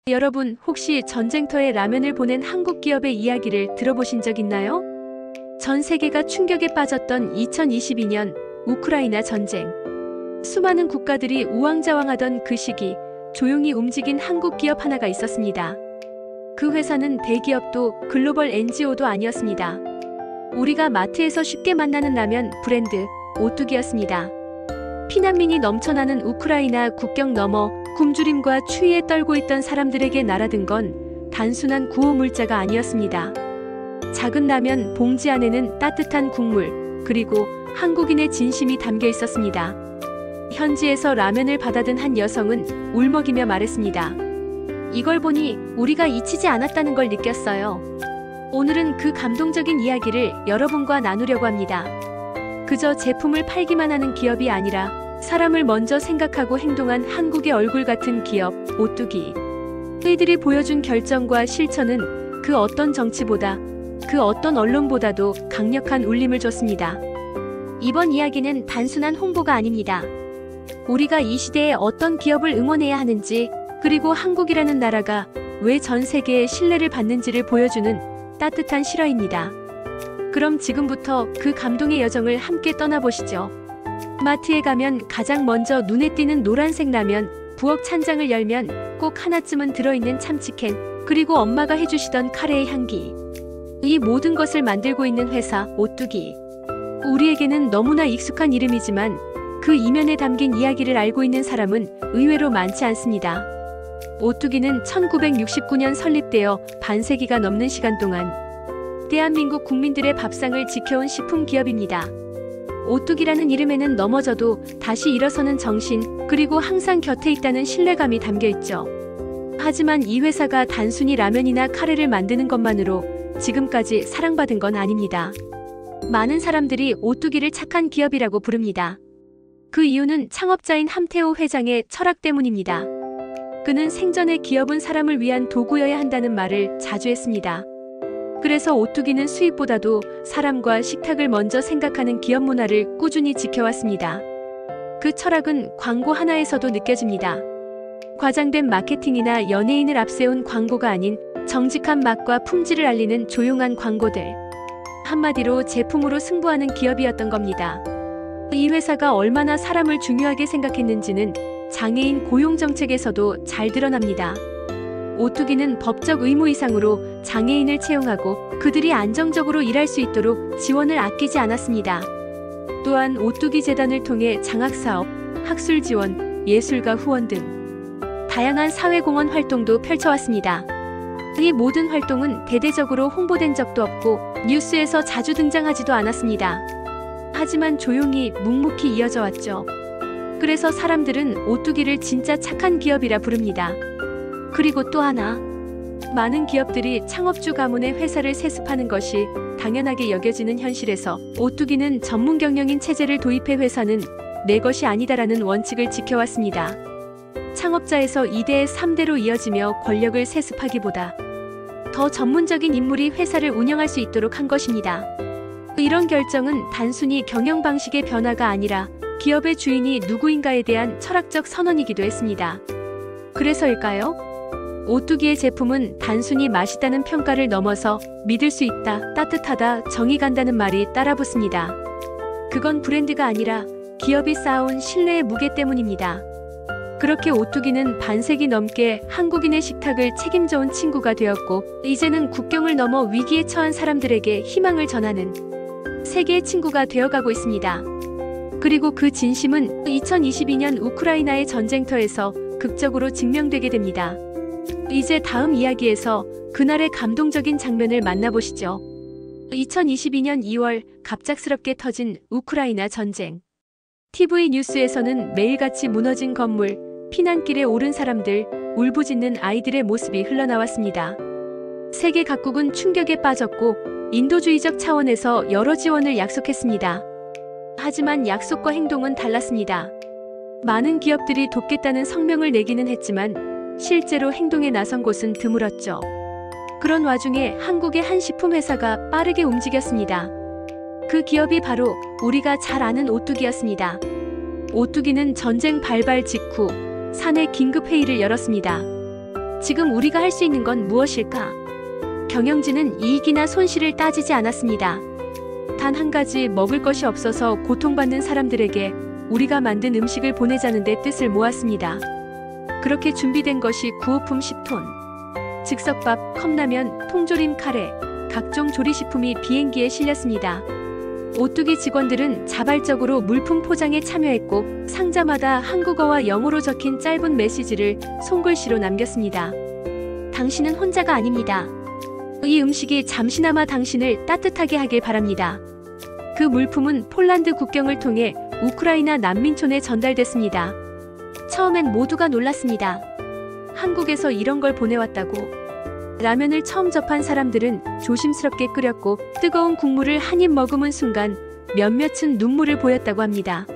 여러분 혹시 전쟁터에 라면을 보낸 한국 기업의 이야기를 들어보신 적 있나요? 전 세계가 충격에 빠졌던 2022년 우크라이나 전쟁. 수많은 국가들이 우왕좌왕하던 그 시기, 조용히 움직인 한국 기업 하나가 있었습니다. 그 회사는 대기업도 글로벌 NGO도 아니었습니다. 우리가 마트에서 쉽게 만나는 라면 브랜드 오뚜기였습니다. 피난민이 넘쳐나는 우크라이나 국경 너머 굶주림과 추위에 떨고 있던 사람들에게 날아든 건 단순한 구호 물자가 아니었습니다. 작은 라면 봉지 안에는 따뜻한 국물, 그리고 한국인의 진심이 담겨 있었습니다. 현지에서 라면을 받아든 한 여성은 울먹이며 말했습니다. 이걸 보니 우리가 잊히지 않았다는 걸 느꼈어요. 오늘은 그 감동적인 이야기를 여러분과 나누려고 합니다. 그저 제품을 팔기만 하는 기업이 아니라 사람을 먼저 생각하고 행동한 한국의 얼굴 같은 기업, 오뚜기. 그이들이 보여준 결정과 실천은 그 어떤 정치보다, 그 어떤 언론보다도 강력한 울림을 줬습니다. 이번 이야기는 단순한 홍보가 아닙니다. 우리가 이 시대에 어떤 기업을 응원해야 하는지, 그리고 한국이라는 나라가 왜 전 세계의 신뢰를 받는지를 보여주는 따뜻한 실화입니다. 그럼 지금부터 그 감동의 여정을 함께 떠나보시죠. 마트에 가면 가장 먼저 눈에 띄는 노란색 라면, 부엌 찬장을 열면 꼭 하나쯤은 들어있는 참치캔, 그리고 엄마가 해주시던 카레의 향기. 이 모든 것을 만들고 있는 회사, 오뚜기. 우리에게는 너무나 익숙한 이름이지만 그 이면에 담긴 이야기를 알고 있는 사람은 의외로 많지 않습니다. 오뚜기는 1969년 설립되어 반세기가 넘는 시간 동안 대한민국 국민들의 밥상을 지켜온 식품 기업입니다. 오뚜기라는 이름에는 넘어져도 다시 일어서는 정신, 그리고 항상 곁에 있다는 신뢰감이 담겨 있죠. 하지만 이 회사가 단순히 라면이나 카레를 만드는 것만으로 지금까지 사랑받은 건 아닙니다. 많은 사람들이 오뚜기를 착한 기업이라고 부릅니다. 그 이유는 창업자인 함태호 회장의 철학 때문입니다. 그는 생전에 기업은 사람을 위한 도구여야 한다는 말을 자주 했습니다. 그래서 오뚜기는 수익보다도 사람과 식탁을 먼저 생각하는 기업 문화를 꾸준히 지켜왔습니다. 그 철학은 광고 하나에서도 느껴집니다. 과장된 마케팅이나 연예인을 앞세운 광고가 아닌 정직한 맛과 품질을 알리는 조용한 광고들. 한마디로 제품으로 승부하는 기업이었던 겁니다. 이 회사가 얼마나 사람을 중요하게 생각했는지는 장애인 고용 정책에서도 잘 드러납니다. 오뚜기는 법적 의무 이상으로 장애인을 채용하고 그들이 안정적으로 일할 수 있도록 지원을 아끼지 않았습니다. 또한 오뚜기 재단을 통해 장학사업, 학술 지원, 예술가 후원 등 다양한 사회공헌 활동도 펼쳐왔습니다. 이 모든 활동은 대대적으로 홍보된 적도 없고 뉴스에서 자주 등장하지도 않았습니다. 하지만 조용히 묵묵히 이어져 왔죠. 그래서 사람들은 오뚜기를 진짜 착한 기업이라 부릅니다. 그리고 또 하나, 많은 기업들이 창업주 가문의 회사를 세습하는 것이 당연하게 여겨지는 현실에서 오뚜기는 전문 경영인 체제를 도입해 회사는 내 것이 아니다라는 원칙을 지켜왔습니다. 창업자에서 2대에 3대로 이어지며 권력을 세습하기보다 더 전문적인 인물이 회사를 운영할 수 있도록 한 것입니다. 이런 결정은 단순히 경영 방식의 변화가 아니라 기업의 주인이 누구인가에 대한 철학적 선언이기도 했습니다. 그래서일까요? 오뚜기의 제품은 단순히 맛있다는 평가를 넘어서 믿을 수 있다, 따뜻하다, 정이 간다는 말이 따라붙습니다. 그건 브랜드가 아니라 기업이 쌓아온 신뢰의 무게 때문입니다. 그렇게 오뚜기는 반세기 넘게 한국인의 식탁을 책임져온 친구가 되었고, 이제는 국경을 넘어 위기에 처한 사람들에게 희망을 전하는 세계의 친구가 되어가고 있습니다. 그리고 그 진심은 2022년 우크라이나의 전쟁터에서 극적으로 증명되게 됩니다. 이제 다음 이야기에서 그날의 감동적인 장면을 만나보시죠. 2022년 2월 갑작스럽게 터진 우크라이나 전쟁. TV 뉴스에서는 매일같이 무너진 건물, 피난길에 오른 사람들, 울부짖는 아이들의 모습이 흘러나왔습니다. 세계 각국은 충격에 빠졌고 인도주의적 차원에서 여러 지원을 약속했습니다. 하지만 약속과 행동은 달랐습니다. 많은 기업들이 돕겠다는 성명을 내기는 했지만 실제로 행동에 나선 곳은 드물었죠. 그런 와중에 한국의 한 식품회사가 빠르게 움직였습니다. 그 기업이 바로 우리가 잘 아는 오뚜기였습니다. 오뚜기는 전쟁 발발 직후 사내 긴급회의를 열었습니다. 지금 우리가 할 수 있는 건 무엇일까? 경영진은 이익이나 손실을 따지지 않았습니다. 단 한 가지 먹을 것이 없어서 고통받는 사람들에게 우리가 만든 음식을 보내자는 데 뜻을 모았습니다. 그렇게 준비된 것이 구호품 10톤. 즉석밥, 컵라면, 통조림 카레, 각종 조리식품이 비행기에 실렸습니다. 오뚜기 직원들은 자발적으로 물품 포장에 참여했고 상자마다 한국어와 영어로 적힌 짧은 메시지를 손글씨로 남겼습니다. 당신은 혼자가 아닙니다. 이 음식이 잠시나마 당신을 따뜻하게 하길 바랍니다. 그 물품은 폴란드 국경을 통해 우크라이나 난민촌에 전달됐습니다. 처음엔 모두가 놀랐습니다. 한국에서 이런 걸 보내왔다고. 라면을 처음 접한 사람들은 조심스럽게 끓였고 뜨거운 국물을 한 입 머금은 순간 몇몇은 눈물을 보였다고 합니다.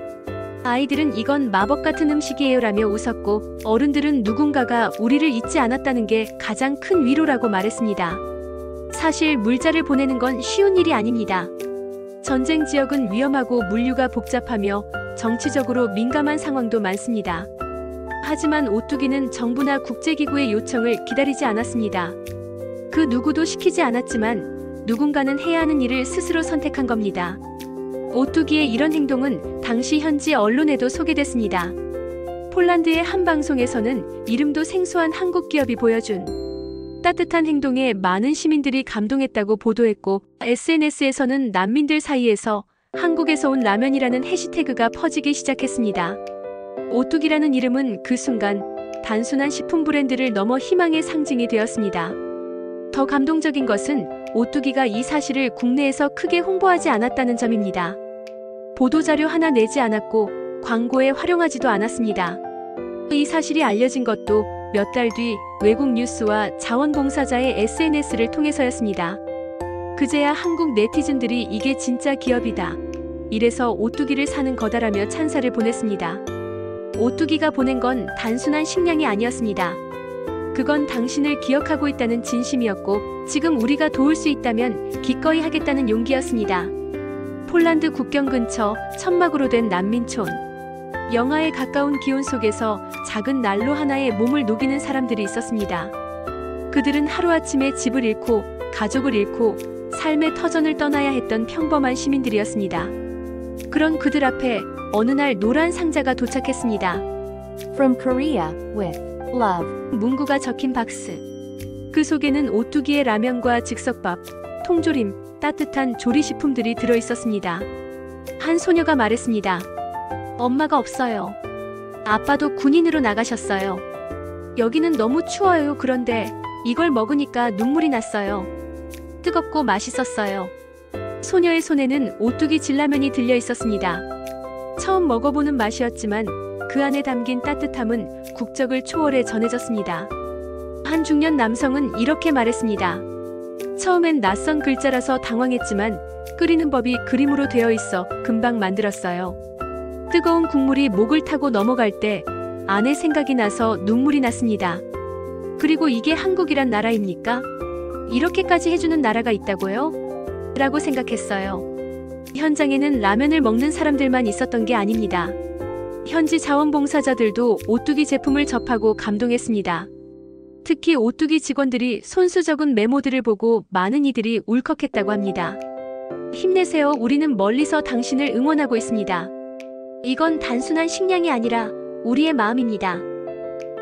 아이들은 이건 마법 같은 음식이에요라며 웃었고 어른들은 누군가가 우리를 잊지 않았다는 게 가장 큰 위로라고 말했습니다. 사실 물자를 보내는 건 쉬운 일이 아닙니다. 전쟁 지역은 위험하고 물류가 복잡하며 정치적으로 민감한 상황도 많습니다. 하지만 오뚜기는 정부나 국제기구의 요청을 기다리지 않았습니다. 그 누구도 시키지 않았지만 누군가는 해야 하는 일을 스스로 선택한 겁니다. 오뚜기의 이런 행동은 당시 현지 언론에도 소개됐습니다. 폴란드의 한 방송에서는 이름도 생소한 한국 기업이 보여준 따뜻한 행동에 많은 시민들이 감동했다고 보도했고 SNS에서는 난민들 사이에서 한국에서 온 라면이라는 해시태그가 퍼지기 시작했습니다. 오뚜기라는 이름은 그 순간 단순한 식품 브랜드를 넘어 희망의 상징이 되었습니다. 더 감동적인 것은 오뚜기가 이 사실을 국내에서 크게 홍보하지 않았다는 점입니다. 보도자료 하나 내지 않았고 광고에 활용하지도 않았습니다. 이 사실이 알려진 것도 몇 달 뒤 외국 뉴스와 자원봉사자의 SNS를 통해서였습니다. 그제야 한국 네티즌들이 이게 진짜 기업이다. 이래서 오뚜기를 사는 거다라며 찬사를 보냈습니다. 오뚜기가 보낸 건 단순한 식량이 아니었습니다. 그건 당신을 기억하고 있다는 진심이었고 지금 우리가 도울 수 있다면 기꺼이 하겠다는 용기였습니다. 폴란드 국경 근처 천막으로 된 난민촌. 영하에 가까운 기온 속에서 작은 난로 하나에 몸을 녹이는 사람들이 있었습니다. 그들은 하루아침에 집을 잃고 가족을 잃고 삶의 터전을 떠나야 했던 평범한 시민들이었습니다. 그런 그들 앞에 어느 날 노란 상자가 도착했습니다. From Korea, with love. 문구가 적힌 박스. 그 속에는 오뚜기의 라면과 즉석밥, 통조림, 따뜻한 조리식품들이 들어있었습니다. 한 소녀가 말했습니다. 엄마가 없어요. 아빠도 군인으로 나가셨어요. 여기는 너무 추워요. 그런데 이걸 먹으니까 눈물이 났어요. 뜨겁고 맛있었어요. 소녀의 손에는 오뚜기 진라면이 들려 있었습니다. 처음 먹어보는 맛이었지만 그 안에 담긴 따뜻함은 국적을 초월해 전해졌습니다. 한 중년 남성은 이렇게 말했습니다. 처음엔 낯선 글자라서 당황했지만 끓이는 법이 그림으로 되어 있어 금방 만들었어요. 뜨거운 국물이 목을 타고 넘어갈 때 아내 생각이 나서 눈물이 났습니다. 그리고 이게 한국이란 나라입니까? 이렇게까지 해주는 나라가 있다고요? 라고 생각했어요. 현장에는 라면을 먹는 사람들만 있었던 게 아닙니다. 현지 자원봉사자들도 오뚜기 제품을 접하고 감동했습니다. 특히 오뚜기 직원들이 손수 적은 메모들을 보고 많은 이들이 울컥했다고 합니다. 힘내세요. 우리는 멀리서 당신을 응원하고 있습니다. 이건 단순한 식량이 아니라 우리의 마음입니다.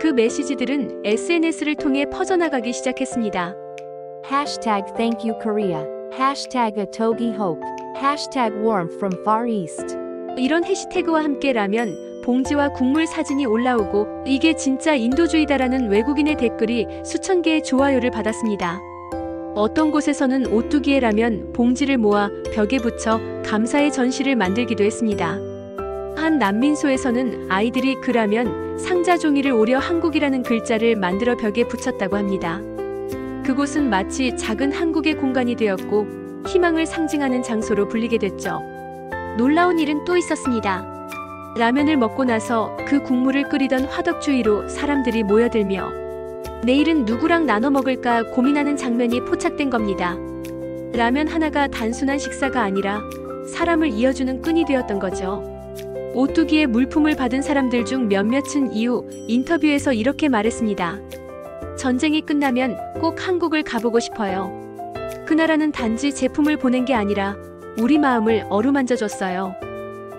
그 메시지들은 SNS를 통해 퍼져나가기 시작했습니다. Hashtag Thank You Korea. Hashtag Otogi Hope. Hashtag Warmth from Far East. 이런 해시태그와 함께 라면, 봉지와 국물 사진이 올라오고 이게 진짜 인도주의다라는 외국인의 댓글이 수천 개의 좋아요를 받았습니다. 어떤 곳에서는 오뚜기의 라면, 봉지를 모아 벽에 붙여 감사의 전시를 만들기도 했습니다. 한 난민소에서는 아이들이 그 라면, 상자 종이를 오려 한국이라는 글자를 만들어 벽에 붙였다고 합니다. 그곳은 마치 작은 한국의 공간이 되었고 희망을 상징하는 장소로 불리게 됐죠. 놀라운 일은 또 있었습니다. 라면을 먹고 나서 그 국물을 끓이던 화덕 주위로 사람들이 모여들며 내일은 누구랑 나눠 먹을까 고민하는 장면이 포착된 겁니다. 라면 하나가 단순한 식사가 아니라 사람을 이어주는 끈이 되었던 거죠. 오뚜기의 물품을 받은 사람들 중 몇몇은 이후 인터뷰에서 이렇게 말했습니다. 전쟁이 끝나면 꼭 한국을 가보고 싶어요. 그 나라는 단지 제품을 보낸 게 아니라 우리 마음을 어루만져 줬어요.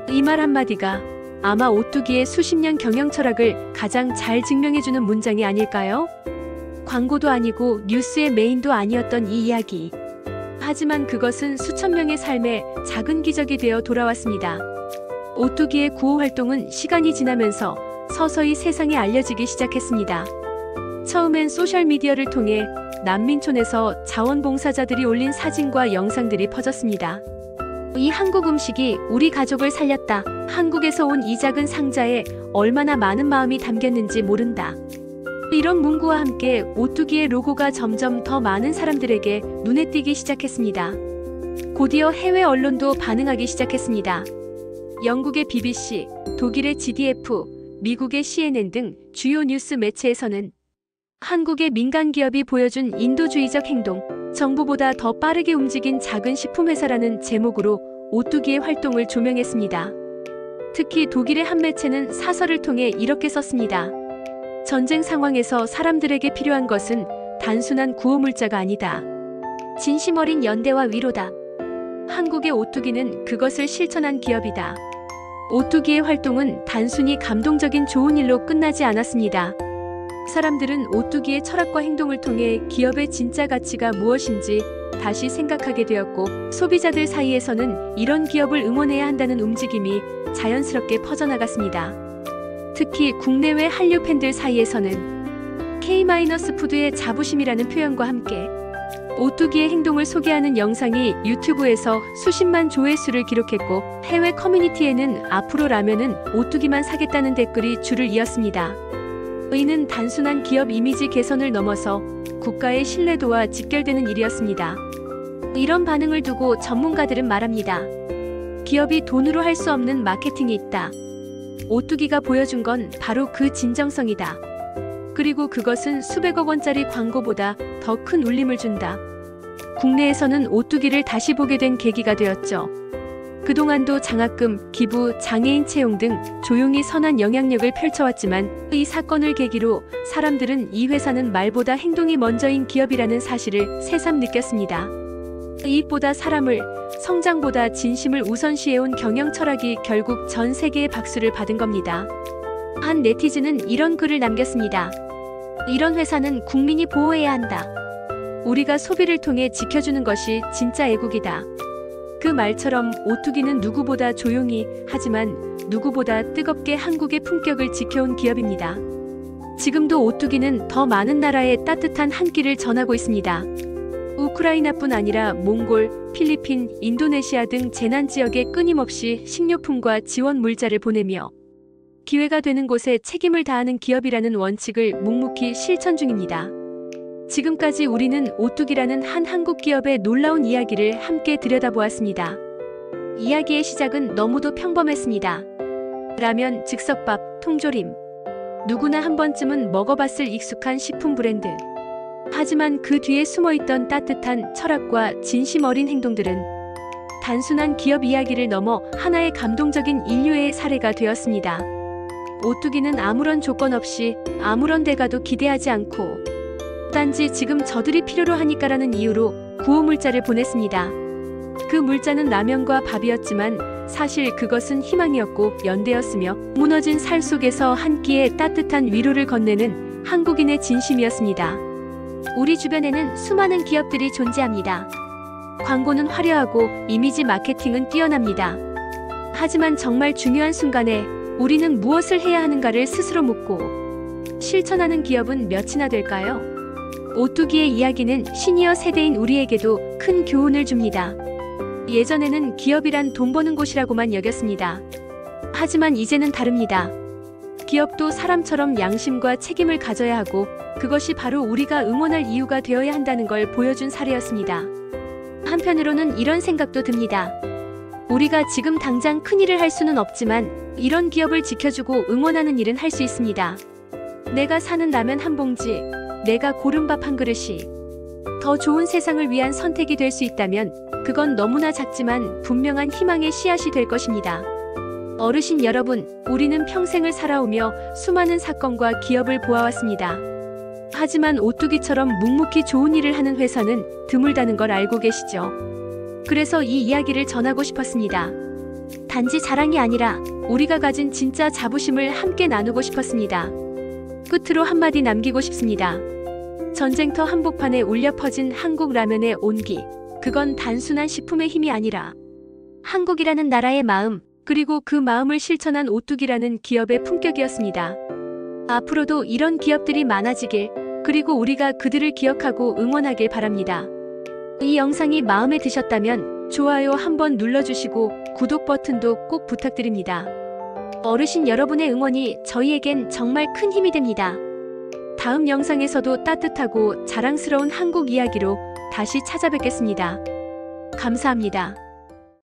이 말 한마디가 아마 오뚜기의 수십 년 경영 철학을 가장 잘 증명해주는 문장이 아닐까요? 광고도 아니고 뉴스의 메인도 아니었던 이 이야기. 하지만 그것은 수천 명의 삶에 작은 기적이 되어 돌아왔습니다. 오뚜기의 구호 활동은 시간이 지나면서 서서히 세상에 알려지기 시작했습니다. 처음엔 소셜미디어를 통해 난민촌에서 자원봉사자들이 올린 사진과 영상들이 퍼졌습니다. 이 한국 음식이 우리 가족을 살렸다. 한국에서 온 이 작은 상자에 얼마나 많은 마음이 담겼는지 모른다. 이런 문구와 함께 오뚜기의 로고가 점점 더 많은 사람들에게 눈에 띄기 시작했습니다. 곧이어 해외 언론도 반응하기 시작했습니다. 영국의 BBC, 독일의 GDF, 미국의 CNN 등 주요 뉴스 매체에서는 한국의 민간 기업이 보여준 인도주의적 행동, 정부보다 더 빠르게 움직인 작은 식품회사라는 제목으로 오뚜기의 활동을 조명했습니다. 특히 독일의 한 매체는 사설을 통해 이렇게 썼습니다. 전쟁 상황에서 사람들에게 필요한 것은 단순한 구호물자가 아니다. 진심 어린 연대와 위로다. 한국의 오뚜기는 그것을 실천한 기업이다. 오뚜기의 활동은 단순히 감동적인 좋은 일로 끝나지 않았습니다. 사람들은 오뚜기의 철학과 행동을 통해 기업의 진짜 가치가 무엇인지 다시 생각하게 되었고, 소비자들 사이에서는 이런 기업을 응원해야 한다는 움직임이 자연스럽게 퍼져나갔습니다. 특히 국내외 한류 팬들 사이에서는 K-푸드의 자부심이라는 표현과 함께 오뚜기의 행동을 소개하는 영상이 유튜브에서 수십만 조회수를 기록했고, 해외 커뮤니티에는 앞으로 라면은 오뚜기만 사겠다는 댓글이 줄을 이었습니다. 이는 단순한 기업 이미지 개선을 넘어서 국가의 신뢰도와 직결되는 일이었습니다. 이런 반응을 두고 전문가들은 말합니다. 기업이 돈으로 할 수 없는 마케팅이 있다. 오뚜기가 보여준 건 바로 그 진정성이다. 그리고 그것은 수백억 원짜리 광고보다 더 큰 울림을 준다. 국내에서는 오뚜기를 다시 보게 된 계기가 되었죠. 그동안도 장학금, 기부, 장애인 채용 등 조용히 선한 영향력을 펼쳐왔지만 이 사건을 계기로 사람들은 이 회사는 말보다 행동이 먼저인 기업이라는 사실을 새삼 느꼈습니다. 이익보다 사람을, 성장보다 진심을 우선시해온 경영 철학이 결국 전 세계의 박수를 받은 겁니다. 한 네티즌은 이런 글을 남겼습니다. 이런 회사는 국민이 보호해야 한다. 우리가 소비를 통해 지켜주는 것이 진짜 애국이다. 그 말처럼 오뚜기는 누구보다 조용히, 하지만 누구보다 뜨겁게 한국의 품격을 지켜온 기업입니다. 지금도 오뚜기는 더 많은 나라에 따뜻한 한 끼를 전하고 있습니다. 우크라이나뿐 아니라 몽골, 필리핀, 인도네시아 등 재난 지역에 끊임없이 식료품과 지원 물자를 보내며 기회가 되는 곳에 책임을 다하는 기업이라는 원칙을 묵묵히 실천 중입니다. 지금까지 우리는 오뚜기라는 한 한국 기업의 놀라운 이야기를 함께 들여다보았습니다. 이야기의 시작은 너무도 평범했습니다. 라면, 즉석밥, 통조림. 누구나 한 번쯤은 먹어봤을 익숙한 식품 브랜드. 하지만 그 뒤에 숨어있던 따뜻한 철학과 진심 어린 행동들은 단순한 기업 이야기를 넘어 하나의 감동적인 인류의 사례가 되었습니다. 오뚜기는 아무런 조건 없이 아무런 대가도 기대하지 않고 단지 지금 저들이 필요로 하니까라는 이유로 구호 물자를 보냈습니다. 그 물자는 라면과 밥이었지만 사실 그것은 희망이었고 연대였으며 무너진 살 속에서 한 끼의 따뜻한 위로를 건네는 한국인의 진심이었습니다. 우리 주변에는 수많은 기업들이 존재합니다. 광고는 화려하고 이미지 마케팅은 뛰어납니다. 하지만 정말 중요한 순간에 우리는 무엇을 해야 하는가를 스스로 묻고 실천하는 기업은 몇이나 될까요? 오뚜기의 이야기는 시니어 세대인 우리에게도 큰 교훈을 줍니다. 예전에는 기업이란 돈 버는 곳이라고만 여겼습니다. 하지만 이제는 다릅니다. 기업도 사람처럼 양심과 책임을 가져야 하고 그것이 바로 우리가 응원할 이유가 되어야 한다는 걸 보여준 사례였습니다. 한편으로는 이런 생각도 듭니다. 우리가 지금 당장 큰일을 할 수는 없지만 이런 기업을 지켜주고 응원하는 일은 할 수 있습니다. 내가 사는 라면 한 봉지, 내가 고른 밥 한 그릇이 더 좋은 세상을 위한 선택이 될 수 있다면 그건 너무나 작지만 분명한 희망의 씨앗이 될 것입니다. 어르신 여러분, 우리는 평생을 살아오며 수많은 사건과 기업을 보아왔습니다. 하지만 오뚜기처럼 묵묵히 좋은 일을 하는 회사는 드물다는 걸 알고 계시죠? 그래서 이 이야기를 전하고 싶었습니다. 단지 자랑이 아니라 우리가 가진 진짜 자부심을 함께 나누고 싶었습니다. 끝으로 한마디 남기고 싶습니다. 전쟁터 한복판에 울려 퍼진 한국 라면의 온기. 그건 단순한 식품의 힘이 아니라 한국이라는 나라의 마음, 그리고 그 마음을 실천한 오뚜기라는 기업의 품격이었습니다. 앞으로도 이런 기업들이 많아지길, 그리고 우리가 그들을 기억하고 응원하길 바랍니다. 이 영상이 마음에 드셨다면 좋아요 한번 눌러주시고 구독 버튼도 꼭 부탁드립니다. 어르신 여러분의 응원이 저희에겐 정말 큰 힘이 됩니다. 다음 영상에서도 따뜻하고 자랑스러운 한국 이야기로 다시 찾아뵙겠습니다. 감사합니다.